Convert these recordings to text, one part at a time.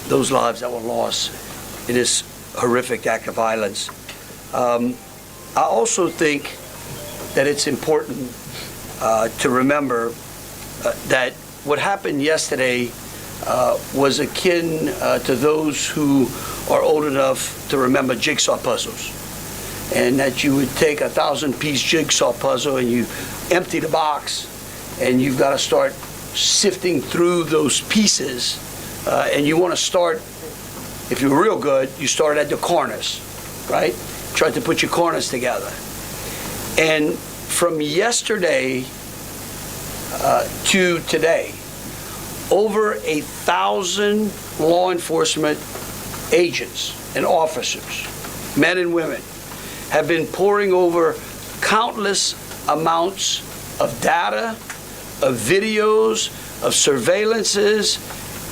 those lives that were lost in this horrific act of violence. I also think that it's important to remember that what happened yesterday was akin to those who are old enough to remember jigsaw puzzles, and that you would take a 1,000-piece jigsaw puzzle and you empty the box, and you've got to start sifting through those pieces, and you want to start, if you're real good, you start at the corners, right? Try to put your corners together. And from yesterday to today, over 1,000 law enforcement agents and officers, men and women, have been poring over countless amounts of data, of videos, of surveillances,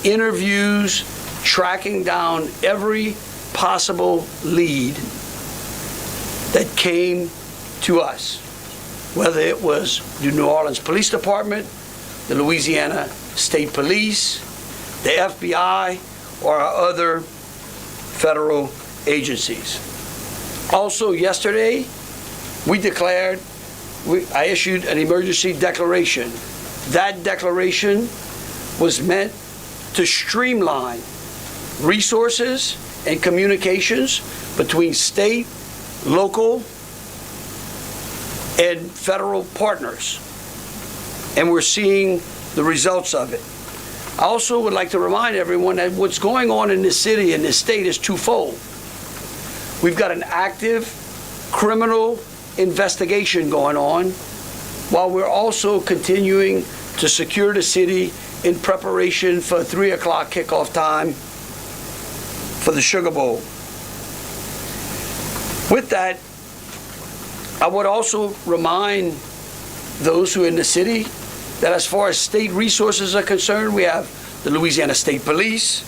interviews, tracking down every possible lead that came to us, whether it was the New Orleans Police Department, the Louisiana State Police, the FBI, or our other federal agencies. Also yesterday, I issued an emergency declaration. That declaration was meant to streamline resources and communications between state, local, and federal partners. And we're seeing the results of it. I also would like to remind everyone that what's going on in this city and this state is twofold. We've got an active criminal investigation going on, while we're also continuing to secure the city in preparation for 3 o'clock kickoff time for the Sugar Bowl. With that, I would also remind those who are in the city that as far as state resources are concerned, we have the Louisiana State Police,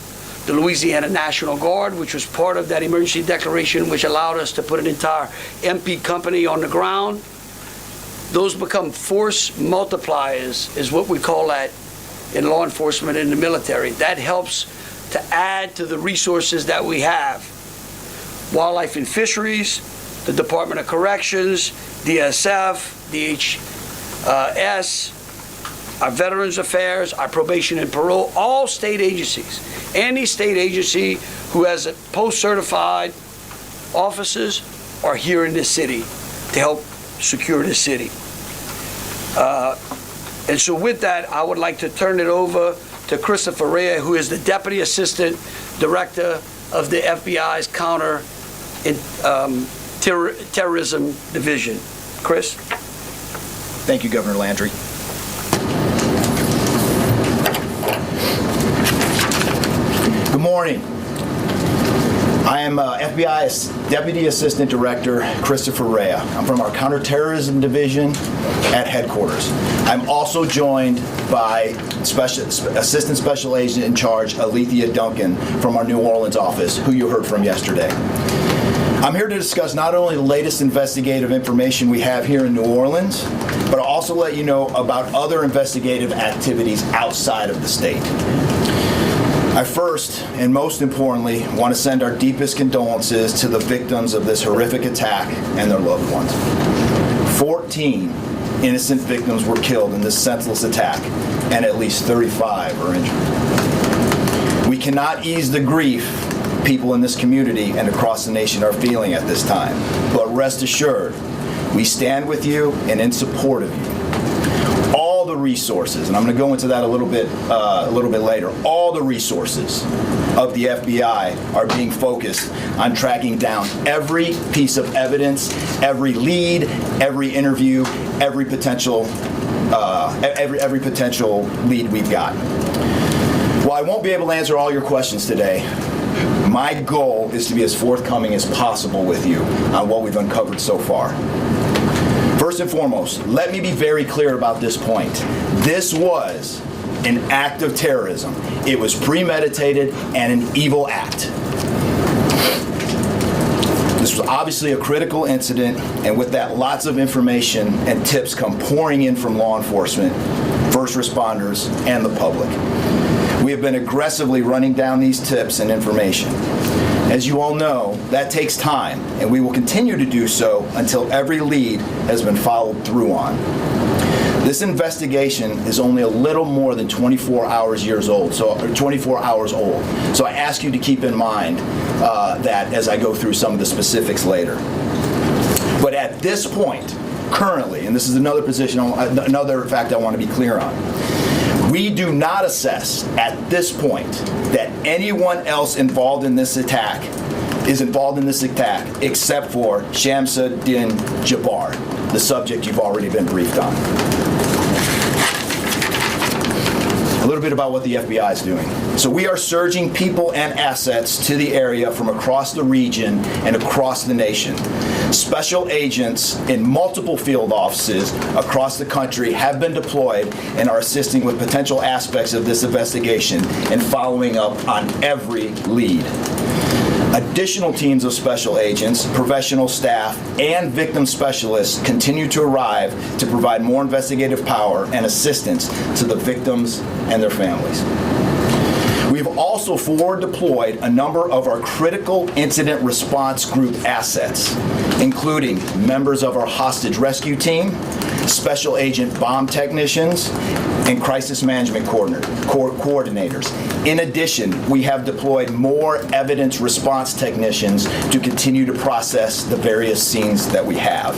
the Louisiana National Guard, which was part of that emergency declaration, which allowed us to put an entire MP company on the ground. Those become force multipliers, is what we call that in law enforcement and the military. That helps to add to the resources that we have. Wildlife and Fisheries, the Department of Corrections, DSF, DHS, our Veterans Affairs, our Probation and Parole, all state agencies. Any state agency who has post-certified officers are here in this city to help secure this city. And so with that, I would like to turn it over to Christopher Rea, who is the Deputy Assistant Director of the FBI's Counter Terrorism Division. Chris? Thank you, Governor Landry. Good morning. I am FBI's Deputy Assistant Director, Christopher Rea. I'm from our Counterterrorism Division at headquarters. I'm also joined by Assistant Special Agent in Charge, Alethea Duncan, from our New Orleans office, who you heard from yesterday. I'm here to discuss not only the latest investigative information we have here in New Orleans, but I'll also let you know about other investigative activities outside of the state. I first, and most importantly, want to send our deepest condolences to the victims of this horrific attack and their loved ones. 14 innocent victims were killed in this senseless attack, and at least 35 are injured. We cannot ease the grief people in this community and across the nation are feeling at this time, but rest assured, we stand with you and in support of you. All the resources, and I'm going to go into that a little bit later, all the resources of the FBI are being focused on tracking down every piece of evidence, every lead, every interview, every potential lead we've got. While I won't be able to answer all your questions today, my goal is to be as forthcoming as possible with you on what we've uncovered so far. First and foremost, let me be very clear about this point. This was an act of terrorism. It was premeditated and an evil act. This was obviously a critical incident, and with that, lots of information and tips come pouring in from law enforcement, first responders, and the public. We have been aggressively running down these tips and information. As you all know, that takes time, and we will continue to do so until every lead has been followed through on. This investigation is only a little more than 24 hours old. So I ask you to keep in mind that as I go through some of the specifics later. But at this point, currently, and this is another fact I want to be clear on, we do not assess at this point that anyone else involved in this attack except for Shamsuddin Jabbar, the subject you've already been briefed on. A little bit about what the FBI is doing. So we are surging people and assets to the area from across the region and across the nation. Special agents in multiple field offices across the country have been deployed and are assisting with potential aspects of this investigation and following up on every lead. Additional teams of special agents, professional staff, and victim specialists continue to arrive to provide more investigative power and assistance to the victims and their families. We've also forward deployed a number of our critical incident response group assets, including members of our hostage rescue team, special agent bomb technicians, and crisis management coordinators. In addition, we have deployed more evidence response technicians to continue to process the various scenes that we have.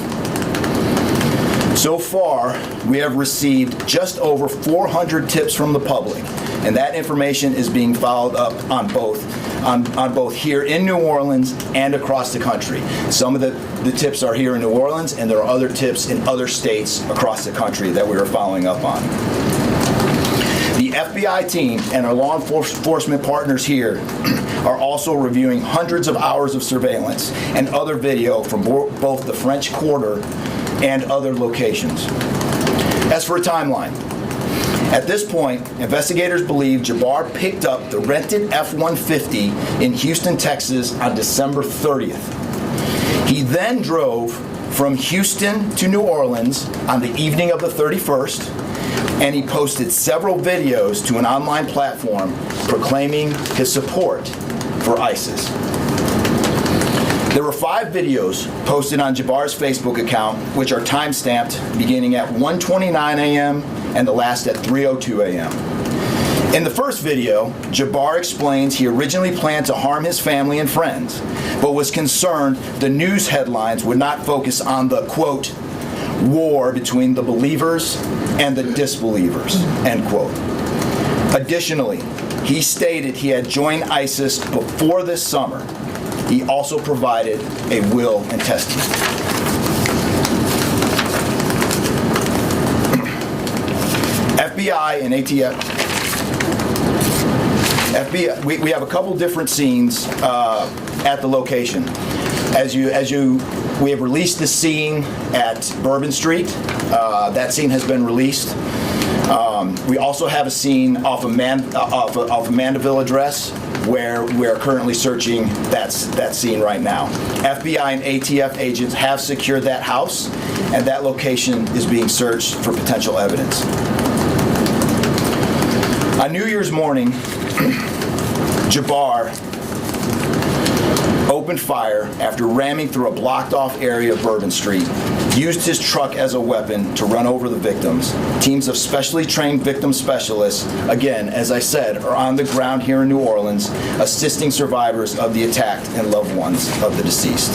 So far, we have received just over 400 tips from the public, and that information is being followed up on both here in New Orleans and across the country. Some of the tips are here in New Orleans, and there are other tips in other states across the country that we are following up on. The FBI team and our law enforcement partners here are also reviewing hundreds of hours of surveillance and other video from both the French Quarter and other locations. As for a timeline, at this point, investigators believe Jabbar picked up the rented F-150 in Houston, Texas on December 30th. He then drove from Houston to New Orleans on the evening of the 31st, and he posted several videos to an online platform proclaiming his support for ISIS. There were 5 videos posted on Jabbar's Facebook account, which are time-stamped beginning at 1:29 a.m. and the last at 3:02 a.m. In the first video, Jabbar explains he originally planned to harm his family and friends, but was concerned the news headlines would not focus on the, quote, war between the believers and the disbelievers, end quote. Additionally, he stated he had joined ISIS before this summer. He also provided a will and testament. FBI and ATF. FBI, we have a couple different scenes at the location. We have released the scene at Bourbon Street. That scene has been released. We also have a scene off of Mandeville address where we're currently searching that scene right now. FBI and ATF agents have secured that house, and that location is being searched for potential evidence. On New Year's morning, Jabbar opened fire after ramming through a blocked-off area of Bourbon Street, used his truck as a weapon to run over the victims. Teams of specially trained victim specialists, again, as I said, are on the ground here in New Orleans, assisting survivors of the attack and loved ones of the deceased.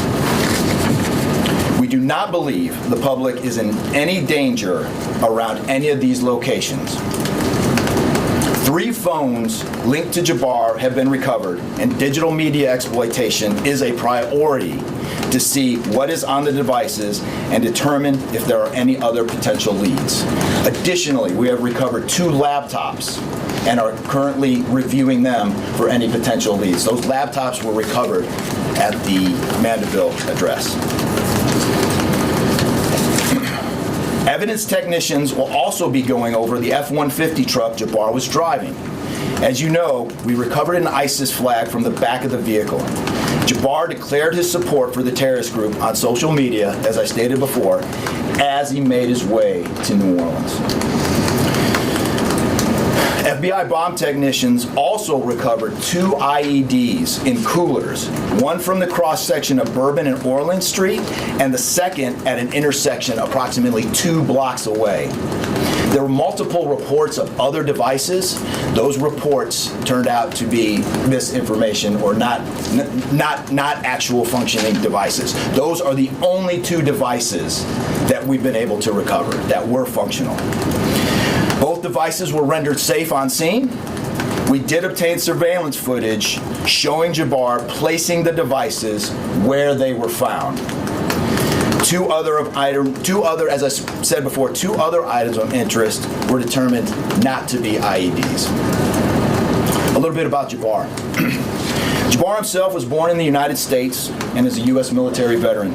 We do not believe the public is in any danger around any of these locations. 3 phones linked to Jabbar have been recovered, and digital media exploitation is a priority to see what is on the devices and determine if there are any other potential leads. Additionally, we have recovered 2 laptops and are currently reviewing them for any potential leads. Those laptops were recovered at the Mandeville address. Evidence technicians will also be going over the F-150 truck Jabbar was driving. As you know, we recovered an ISIS flag from the back of the vehicle. Jabbar declared his support for the terrorist group on social media, as I stated before, as he made his way to New Orleans. FBI bomb technicians also recovered 2 IEDs in coolers, one from the cross-section of Bourbon and Orland Street, and the second at an intersection approximately 2 blocks away. There were multiple reports of other devices. Those reports turned out to be misinformation or not actual functioning devices. Those are the only 2 devices that we've been able to recover that were functional. Both devices were rendered safe on scene. We did obtain surveillance footage showing Jabbar placing the devices where they were found. Two other, as I said before, 2 other items of interest were determined not to be IEDs. A little bit about Jabbar. Jabbar himself was born in the United States and is a U.S. military veteran.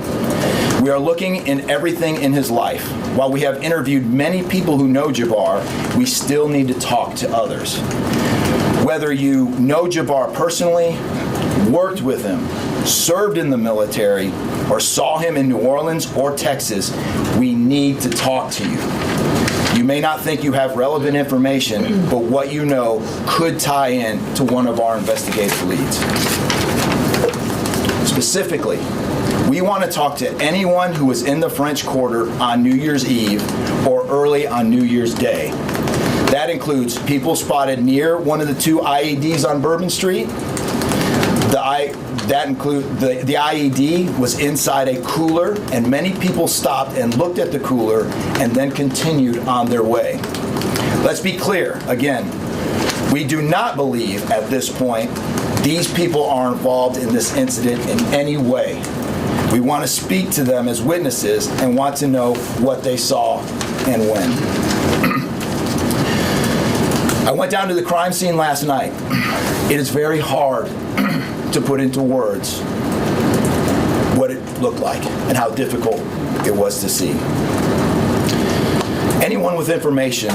We are looking in everything in his life. While we have interviewed many people who know Jabbar, we still need to talk to others. Whether you know Jabbar personally, worked with him, served in the military, or saw him in New Orleans or Texas, we need to talk to you. You may not think you have relevant information, but what you know could tie in to one of our investigative leads. Specifically, we want to talk to anyone who was in the French Quarter on New Year's Eve or early on New Year's Day. That includes people spotted near one of the 2 IEDs on Bourbon Street. The IED was inside a cooler, and many people stopped and looked at the cooler and then continued on their way. Let's be clear, again, we do not believe at this point these people are involved in this incident in any way. We want to speak to them as witnesses and want to know what they saw and when. I went down to the crime scene last night. It is very hard to put into words what it looked like and how difficult it was to see. Anyone with information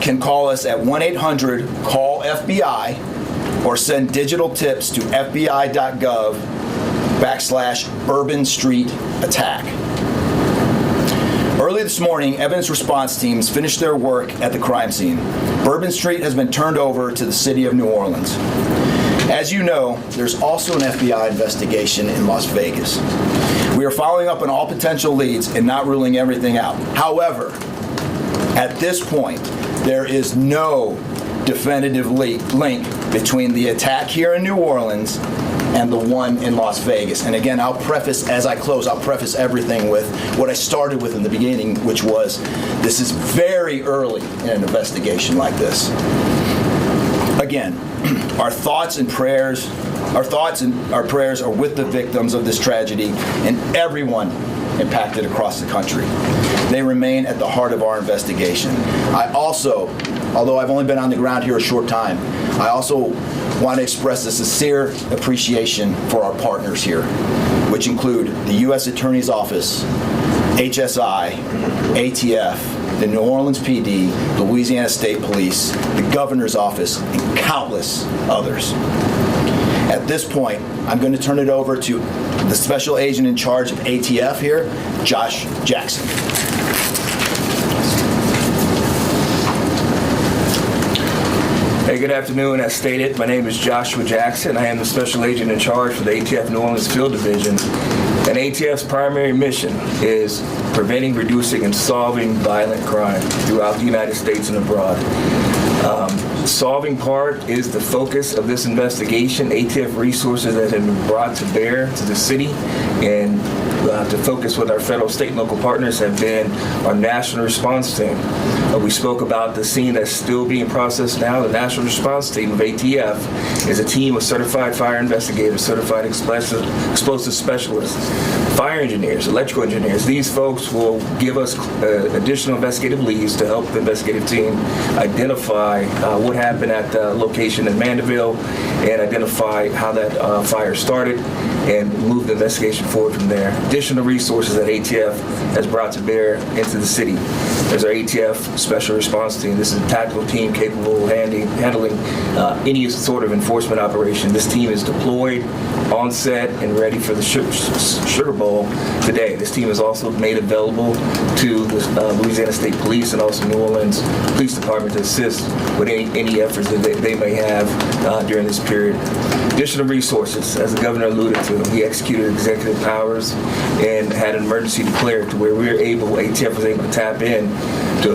can call us at 1-800-CALL-FBI or send digital tips to fbi.gov/Bourbon Street attack. Early this morning, evidence response teams finished their work at the crime scene. Bourbon Street has been turned over to the city of New Orleans. As you know, there's also an FBI investigation in Las Vegas. We are following up on all potential leads and not ruling everything out. However, at this point, there is no definitive link between the attack here in New Orleans and the one in Las Vegas. And again, I'll preface everything with what I started with in the beginning, which was this is very early in an investigation like this. Again, our thoughts and prayers are with the victims of this tragedy and everyone impacted across the country. They remain at the heart of our investigation. I also, although I've only been on the ground here a short time, I also want to express a sincere appreciation for our partners here, which include the U.S. Attorney's Office, HSI, ATF, the New Orleans PD, the Louisiana State Police, the Governor's Office, and countless others. At this point, I'm going to turn it over to the Special Agent in charge of ATF here, Josh Jackson. Hey, good afternoon. As stated, my name is Joshua Jackson. I am the Special Agent in charge for the ATF New Orleans Field Division. And ATF's primary mission is preventing, reducing, and solving violent crime throughout the United States and abroad. Solving part is the focus of this investigation. ATF resources that have been brought to bear to the city and to focus with our federal, state, and local partners have been our national response team. We spoke about the scene that's still being processed now. The national response team of ATF is a team of certified fire investigators, certified explosive specialists, fire engineers, electrical engineers. These folks will give us additional investigative leads to help the investigative team identify what happened at the location in Mandeville and identify how that fire started and move the investigation forward from there. Additional resources that ATF has brought to bear into the city. There's our ATF Special Response Team. This is a tactical team capable of handling any sort of enforcement operation. This team is deployed, on set, and ready for the Sugar Bowl today. This team is also made available to the Louisiana State Police and also New Orleans Police Department to assist with any efforts that they may have during this period. Additional resources, as the governor alluded to, we executed executive powers and had an emergency declared to where ATF was able to tap in to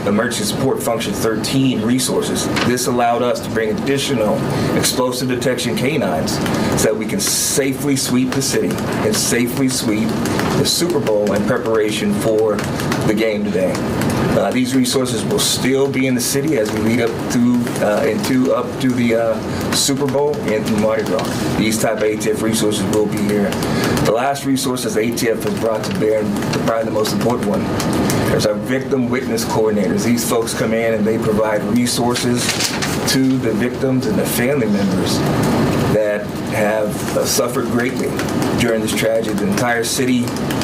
Emergency Support Function 13 resources. This allowed us to bring additional explosive detection canines so that we can safely sweep the city and safely sweep the Super Bowl in preparation for the game today. These resources will still be in the city as we lead up to the Super Bowl and through Mardi Gras. These type of ATF resources will be here. The last resources ATF has brought to bear, probably the most important one, is our victim witness coordinators. These folks come in and they provide resources to the victims and the family members that have suffered greatly during this tragedy. The entire city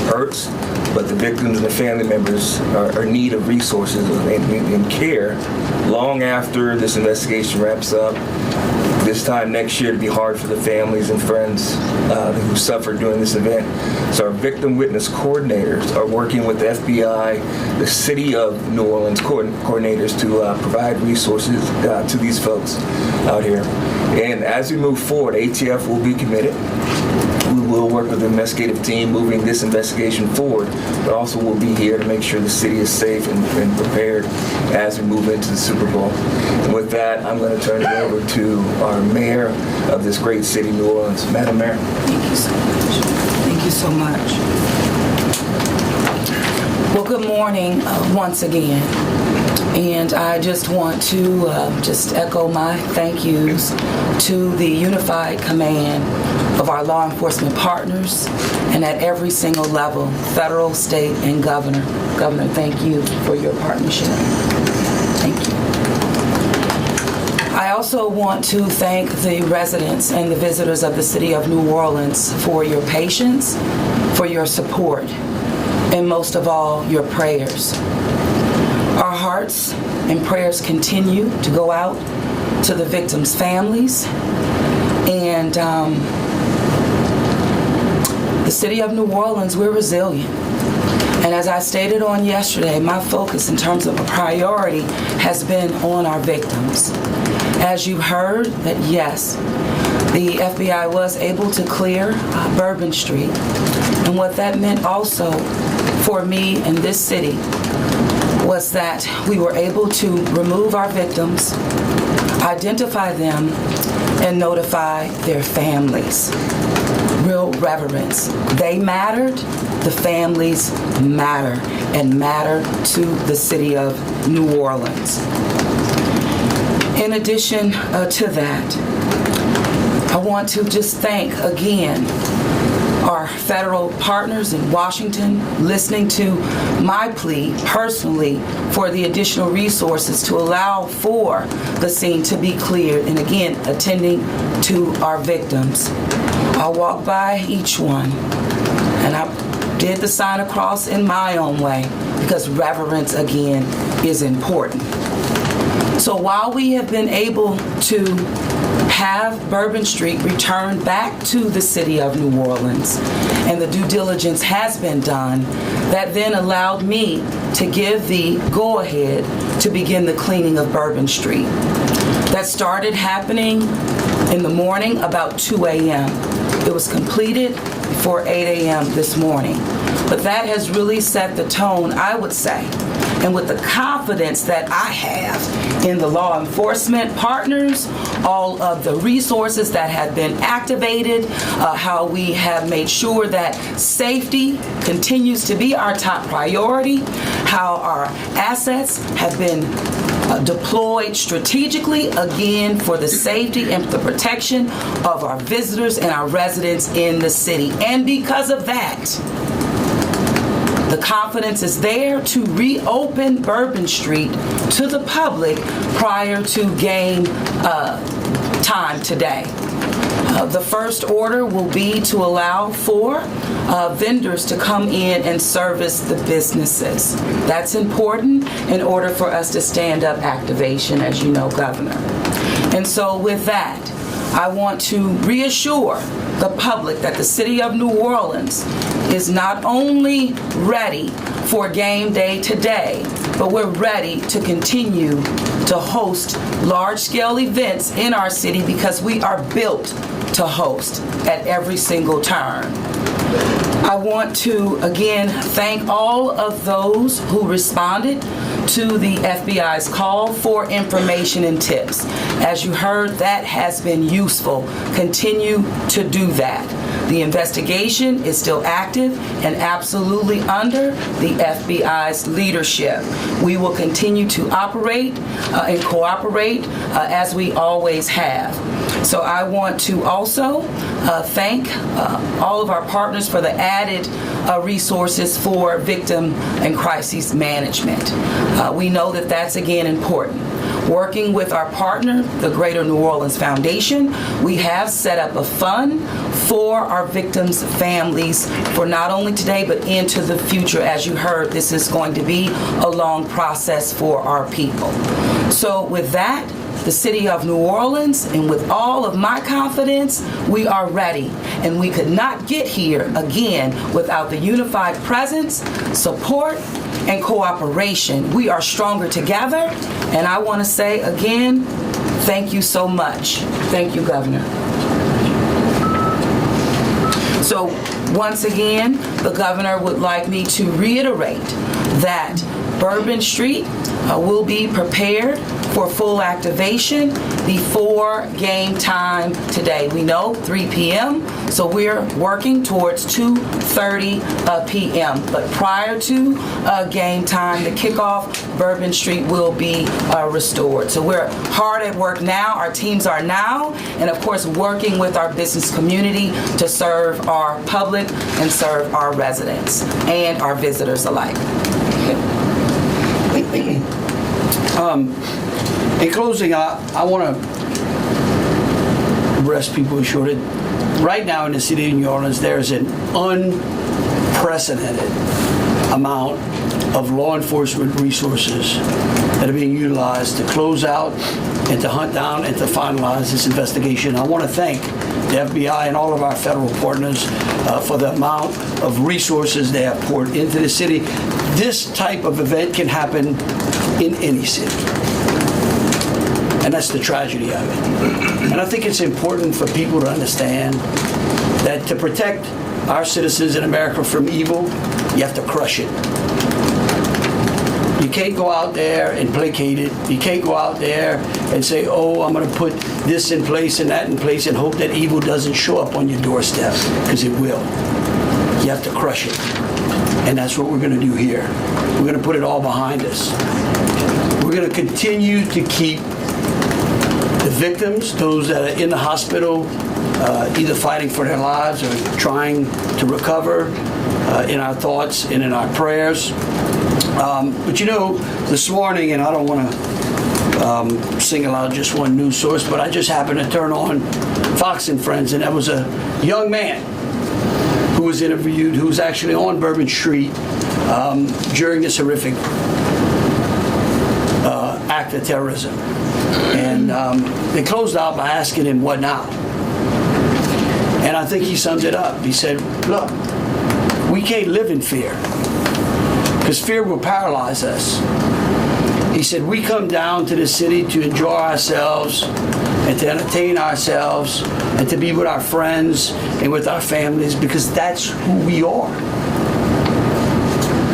hurts, but the victims and the family members are in need of resources and care long after this investigation wraps up. This time next year, to be hard for the families and friends who suffered during this event. So our victim witness coordinators are working with the FBI, the City of New Orleans coordinators to provide resources to these folks out here. And as we move forward, ATF will be committed. We will work with the investigative team moving this investigation forward, but also we'll be here to make sure the city is safe and prepared as we move into the Super Bowl. And with that, I'm going to turn it over to our mayor of this great city, New Orleans. Madam Mayor. Thank you so much. Thank you so much. Well, good morning once again. And I just want to just echo my thank yous to the unified command of our law enforcement partners and at every single level, federal, state, and governor. Governor, thank you for your partnership. Thank you. I also want to thank the residents and the visitors of the city of New Orleans for your patience, for your support, and most of all, your prayers. Our hearts and prayers continue to go out to the victims' families, and the city of New Orleans, we're resilient. And as I stated on yesterday, my focus in terms of a priority has been on our victims. As you heard, that yes, the FBI was able to clear Bourbon Street. And what that meant also for me in this city was that we were able to remove our victims, identify them, and notify their families. Real reverence. They mattered, the families matter, and matter to the city of New Orleans. In addition to that, I want to just thank again our federal partners in Washington, listening to my plea personally for the additional resources to allow for the scene to be cleared, and again, attending to our victims. I walked by each one, and I did the sign across in my own way, because reverence, again, is important. So while we have been able to have Bourbon Street returned back to the city of New Orleans, and the due diligence has been done, that then allowed me to give the go-ahead to begin the cleaning of Bourbon Street. That started happening in the morning about 2 a.m. It was completed before 8 a.m. this morning. But that has really set the tone, I would say, and with the confidence that I have in the law enforcement partners, all of the resources that have been activated, how we have made sure that safety continues to be our top priority, how our assets have been deployed strategically, again, for the safety and the protection of our visitors and our residents in the city. And because of that, the confidence is there to reopen Bourbon Street to the public prior to game time today. The first order will be to allow for vendors to come in and service the businesses. That's important in order for us to stand up activation, as you know, Governor. And so with that, I want to reassure the public that the City of New Orleans is not only ready for game day today, but we're ready to continue to host large-scale events in our city because we are built to host at every single turn. I want to, again, thank all of those who responded to the FBI's call for information and tips. As you heard, that has been useful. Continue to do that. The investigation is still active and absolutely under the FBI's leadership. We will continue to operate and cooperate as we always have. So I want to also thank all of our partners for the added resources for victim and crisis management. We know that that's, again, important. Working with our partner, the Greater New Orleans Foundation, we have set up a fund for our victims' families for not only today but into the future. As you heard, this is going to be a long process for our people. So with that, the City of New Orleans, and with all of my confidence, we are ready. And we could not get here, again, without the unified presence, support, and cooperation. We are stronger together. And I want to say, again, thank you so much. Thank you, Governor. So once again, the Governor would like me to reiterate that Bourbon Street will be prepared for full activation before game time today. We know 3 p.m., so we're working towards 2:30 p.m. But prior to game time, the kickoff, Bourbon Street will be restored. So we're hard at work now. Our teams are now, and of course, working with our business community to serve our public and serve our residents and our visitors alike. In closing, I want to rest people assured that right now in the city of New Orleans, there is an unprecedented amount of law enforcement resources that are being utilized to close out and to hunt down and to finalize this investigation. I want to thank the FBI and all of our federal partners for the amount of resources they have poured into the city. This type of event can happen in any city. And that's the tragedy of it. And I think it's important for people to understand that to protect our citizens in America from evil, you have to crush it. You can't go out there and placate it. You can't go out there and say, oh, I'm going to put this in place and that in place and hope that evil doesn't show up on your doorstep, because it will. You have to crush it. And that's what we're going to do here. We're going to put it all behind us. We're going to continue to keep the victims, those that are in the hospital, either fighting for their lives or trying to recover, in our thoughts and in our prayers. But you know, this morning, and I don't want to single out just one news source, but I just happened to turn on Fox and Friends, and there was a young man who was interviewed, who was actually on Bourbon Street during this horrific act of terrorism. And they closed out by asking him, what now? And I think he summed it up. He said, look, we can't live in fear, because fear will paralyze us. He said, we come down to the city to enjoy ourselves and to entertain ourselves and to be with our friends and with our families, because that's who we are.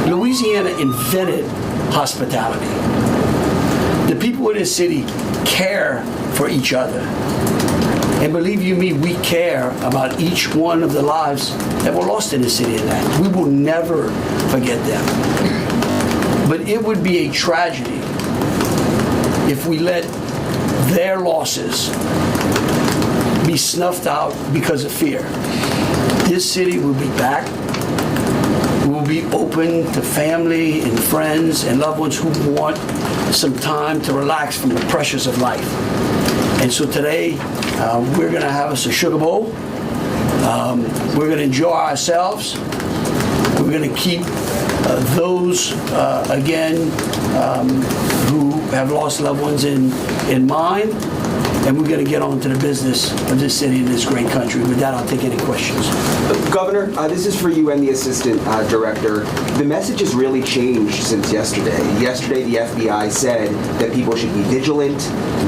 Louisiana invented hospitality. The people in this city care for each other. And believe you me, we care about each one of the lives that were lost in the city of that. We will never forget them. But it would be a tragedy if we let their losses be snuffed out because of fear. This city will be back. We will be open to family and friends and loved ones who want some time to relax from the pressures of life. And so today, we're going to have us a sugar bowl. We're going to enjoy ourselves. We're going to keep those, who have lost loved ones in mind. And we're going to get on to the business of this city and this great country. With that, I'll take any questions. Governor, this is for you and the Assistant Director. The message has really changed since yesterday. Yesterday, the FBI said that people should be vigilant,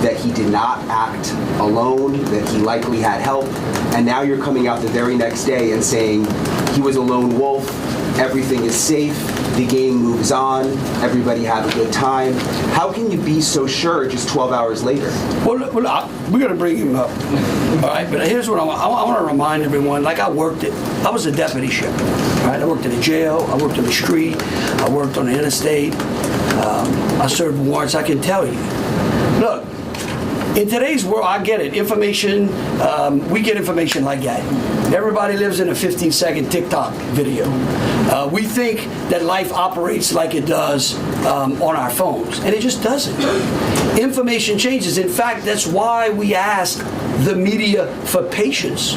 that he did not act alone, that he likely had help. And now you're coming out the very next day and saying he was a lone wolf, everything is safe, the game moves on, everybody had a good time. How can you be so sure just 12 hours later? Well, we're going to bring him up. All right, but here's what I want to remind everyone. Like I was a deputy sheriff. Right, I worked in a jail. I worked on the street. I worked on the interstate. I served warrants. I can tell you. Look, in today's world, I get it. Information, we get information like that. Everybody lives in a 15-second TikTok video. We think that life operates like it does on our phones, and it just doesn't. Information changes. In fact, that's why we ask the media for patience.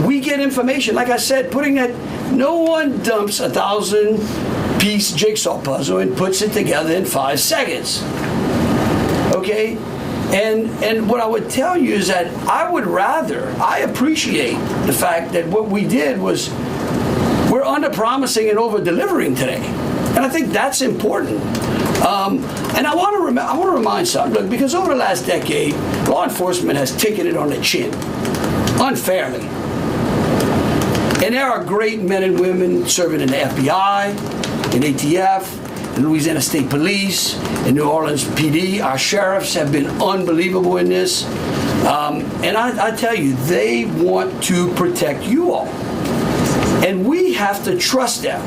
We get information, like I said, no one dumps 1,000-piece jigsaw puzzle and puts it together in 5 seconds. Okay? And what I would tell you is that I appreciate the fact that what we did was we're under-promising and over-delivering today. And I think that's important. And I want to remind something. Look, because over the last decade, law enforcement has taken it on the chin, unfairly. And there are great men and women serving in the FBI, in ATF, in Louisiana State Police, in New Orleans PD. Our sheriffs have been unbelievable in this. And I tell you, they want to protect you all. And we have to trust them.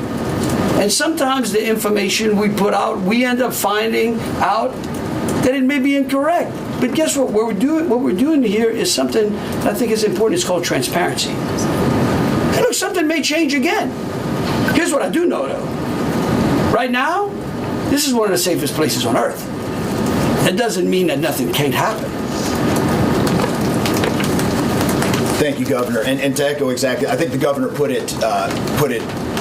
And sometimes the information we put out, we end up finding out that it may be incorrect. But guess what? What we're doing here is something that I think is important. It's called transparency. And look, something may change again. Here's what I do know, though. Right now, this is one of the safest places on earth. That doesn't mean that nothing can't happen. Thank you, Governor. And to echo exactly, I think the Governor put it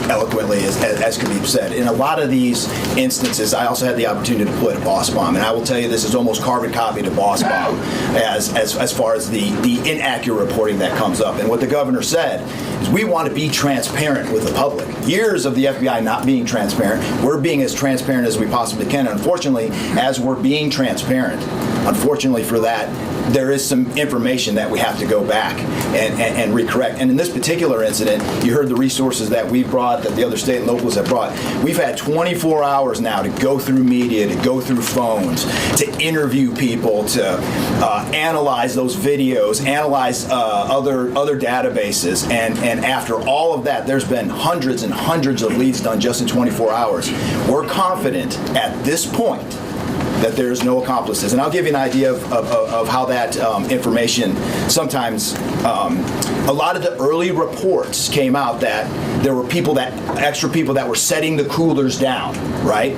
eloquently, as Khabib said. In a lot of these instances, I also had the opportunity to deploy to Boss Bomb, and I will tell you this is almost carbon copy to Boss Bomb as far as the inaccurate reporting that comes up. And what the Governor said is we want to be transparent with the public. Years of the FBI not being transparent, we're being as transparent as we possibly can. Unfortunately, as we're being transparent, unfortunately for that, there is some information that we have to go back and recorrect. And in this particular incident, you heard the resources that we brought, that the other state and locals have brought. We've had 24 hours now to go through media, to go through phones, to interview people, to analyze those videos, analyze other databases. And after all of that, there's been hundreds and hundreds of leads done just in 24 hours. We're confident at this point that there's no accomplices. And I'll give you an idea of how that information sometimes, a lot of the early reports came out that there were extra people that were setting the coolers down, right?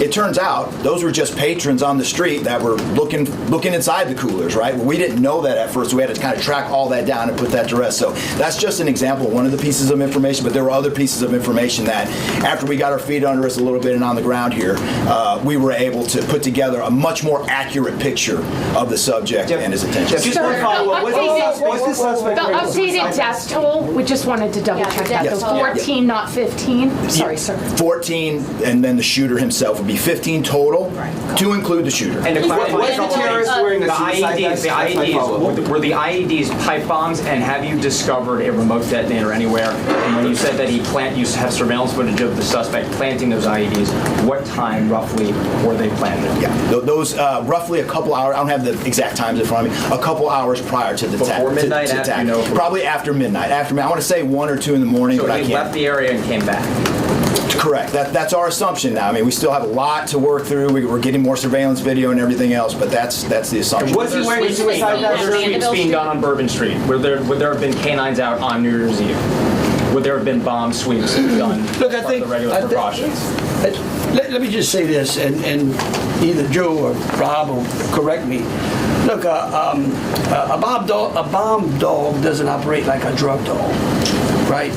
It turns out those were just patrons on the street that were looking inside the coolers, right? We didn't know that at first, so we had to kind of track all that down and put that to rest. So that's just an example of one of the pieces of information, but there were other pieces of information that after we got our feet under us a little bit and on the ground here, we were able to put together a much more accurate picture of the subject and his intentions. Just one follow-up. What's the suspect? The updated death toll, we just wanted to double check that. Yes. The 14, not 15. Sorry, sir. 14, and then the shooter himself would be 15 total, to include the shooter. And was the terrorist wearing a suicide vest? The IEDs, were the IEDs pipe bombs, and have you discovered a remote detonator anywhere? And when you said that you have surveillance footage of the suspect planting those IEDs, what time roughly were they planted? Yeah, those roughly a couple hours, I don't have the exact times in front of me, a couple hours prior to the attack. Before midnight, after, you know? Probably after midnight. I want to say 1 or 2 in the morning, So but I he can't. left the area and came back. Correct. That's our assumption now. I mean, we still have a lot to work through. We're getting more surveillance video and everything else, but that's the assumption. Was he wearing a suicide vest? There's sweeps being done on Bourbon Street. Would there have been canines out on New Year's Eve? Would there have been bomb sweeps done? Look, I think the regular precautions. Let me just say this, and either Joe or Rob will correct me. Look, a bomb dog doesn't operate like a drug dog, right?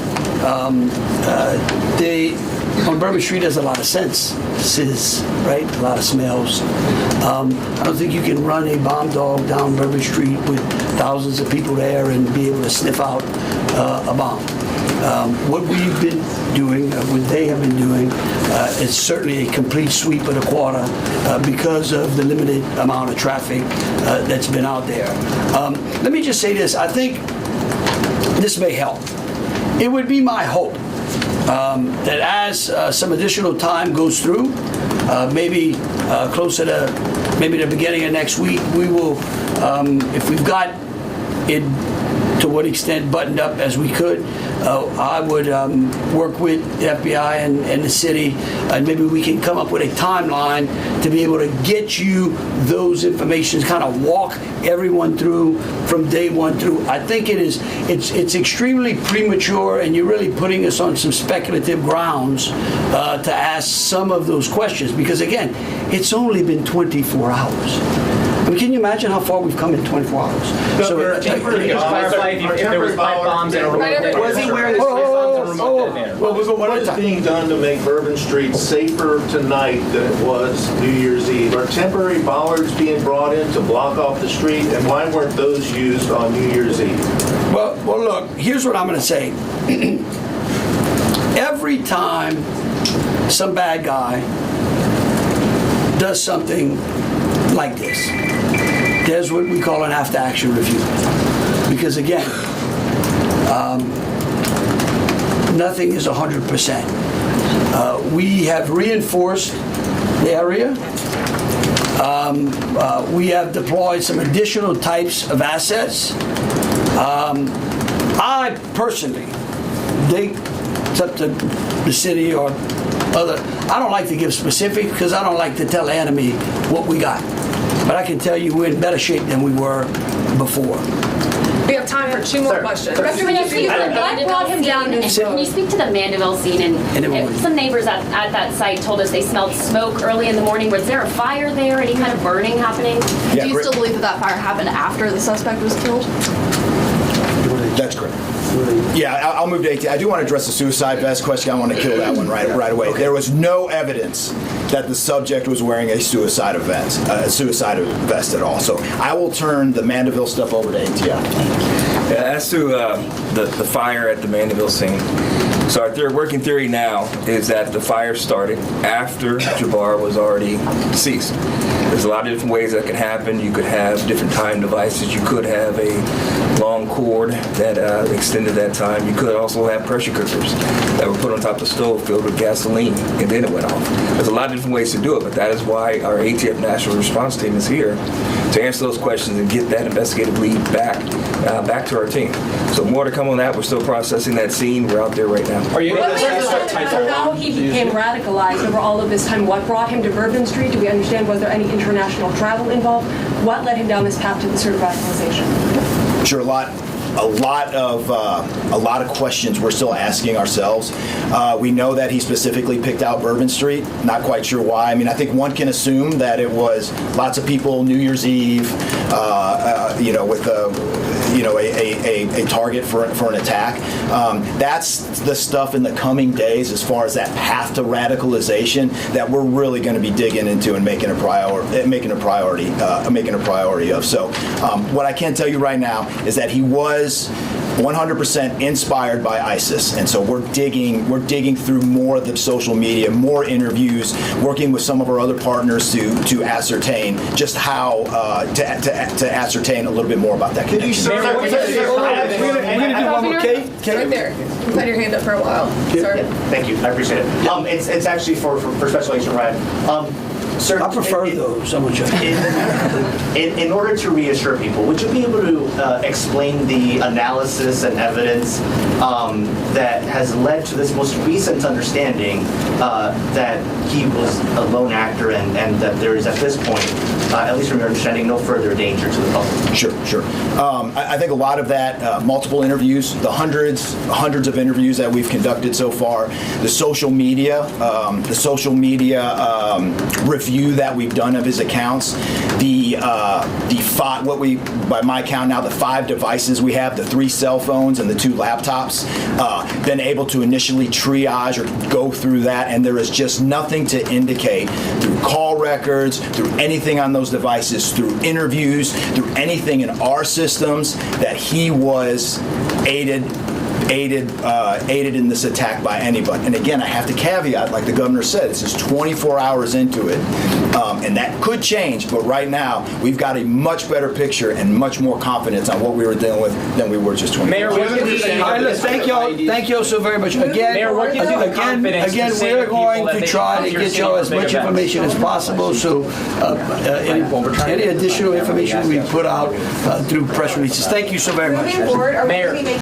On Bourbon Street, there's a lot of senses, right? A lot of smells. I don't think you can run a bomb dog down Bourbon Street with thousands of people there and be able to sniff out a bomb. What we've been doing, what they have been doing, is certainly a complete sweep of the quarter because of the limited amount of traffic that's been out there. Let me just say this. I think this may help. It would be my hope that as some additional time goes through, maybe closer to maybe the beginning of next week, we will, if we've got it to what extent buttoned up as we could, I would work with the FBI and the city, and maybe we can come up with a timeline to be able to get you those information, kind of walk everyone through from day one through. I think it's extremely premature, and you're really putting us on some speculative grounds to ask some of those questions, because again, it's only been 24 hours. I mean, can you imagine how far we've come in 24 hours? So, just clarify if there was pipe bombs and a remote detonator. Was he wearing his What is being done to make Bourbon Street safer tonight than it was New Year's Eve? Are temporary bollards being brought in to block off the street, and why weren't those used on New Year's Eve? Well, look, here's what I'm going to say. Every time some bad guy does something like this, there's what we call an after-action review. Because again, nothing is 100%. We have reinforced the area. We have deployed some additional types of assets. I personally think it's up to the city or other. I don't like to give specifics because I don't like to tell the enemy what we got. But I can tell you we're in better shape than we were before. We have time for 2 more questions. Director, can you speak to the Mandeville scene? And some neighbors at that site told us they smelled smoke early in the morning. Was there a fire there? Any kind of burning happening? Yeah, Do you still believe that fire happened after the suspect was killed? That's correct. Yeah, I'll move to 18. I do want to address the suicide vest question. I want to kill that one right away. Okay. There was no evidence that the subject was wearing a suicide vest at all. So I will turn the Mandeville stuff over to ATF. As to the fire at the Mandeville scene, so our working theory now is that the fire started after Jabbar was already deceased. There's a lot of different ways that can happen. You could have different time devices. You could have a long cord that extended that time. You could also have pressure cookers that were put on top of the stove filled with gasoline, and then it went off. There's a lot of different ways to do it, but that is why our ATF National Response Team is here to answer those questions and get that investigative lead back to our team. So more to come on that. We're still processing that scene. We're out there right now. Are you how he became radicalized over all of this time? What brought him to Bourbon Street? Do we understand? Was there any international travel involved? What led him down this path to the sort of radicalization? Sure, a lot of questions we're still asking ourselves. We know that he specifically picked out Bourbon Street. Not quite sure why. I mean, I think one can assume that it was lots of people New Year's Eve, with a target for an attack. That's the stuff in the coming days as far as that path to radicalization that we're really going to be digging into and making a priority of. So what I can tell you right now is that he was 100% inspired by ISIS, and so we're digging through more of the social media, more interviews, working with some of our other partners to ascertain just how to ascertain a little bit more about that connection. We're going to do one more, Kate. Right there. You've had your hand up for a while. Sorry. Thank you. I appreciate it. It's actually for Special Agent Ryan. Sir, I prefer those. I'm in order to reassure people, would you be able to explain the analysis and evidence that has led to this most recent understanding that he was a lone actor and that there is at this point at least from your understanding, no further danger to the public? Sure. I think a lot of that, multiple interviews, the hundreds of interviews that we've conducted so far, the social media review that we've done of his accounts, by my count now, the 5 devices we have, the 3 cell phones and the 2 laptops, been able to initially triage or go through that, and there is just nothing to indicate through call records, through anything on those devices, through interviews, through anything in our systems that he was aided in this attack by anybody. And again, I have to caveat, like the governor said, this is 24 hours into it, and that could change, but right now, we've got a much better picture and much more confidence on what we were dealing with than we were just 24 hours ago. Mayor, thank you all so very much. Again, Mayor, what gives you the confidence to say we are to going people that to they try come to to your get city you for as big much events? information as possible, so any additional information we put out through press releases. Thank you so very much. Moving forward, are we Mayor. going to be making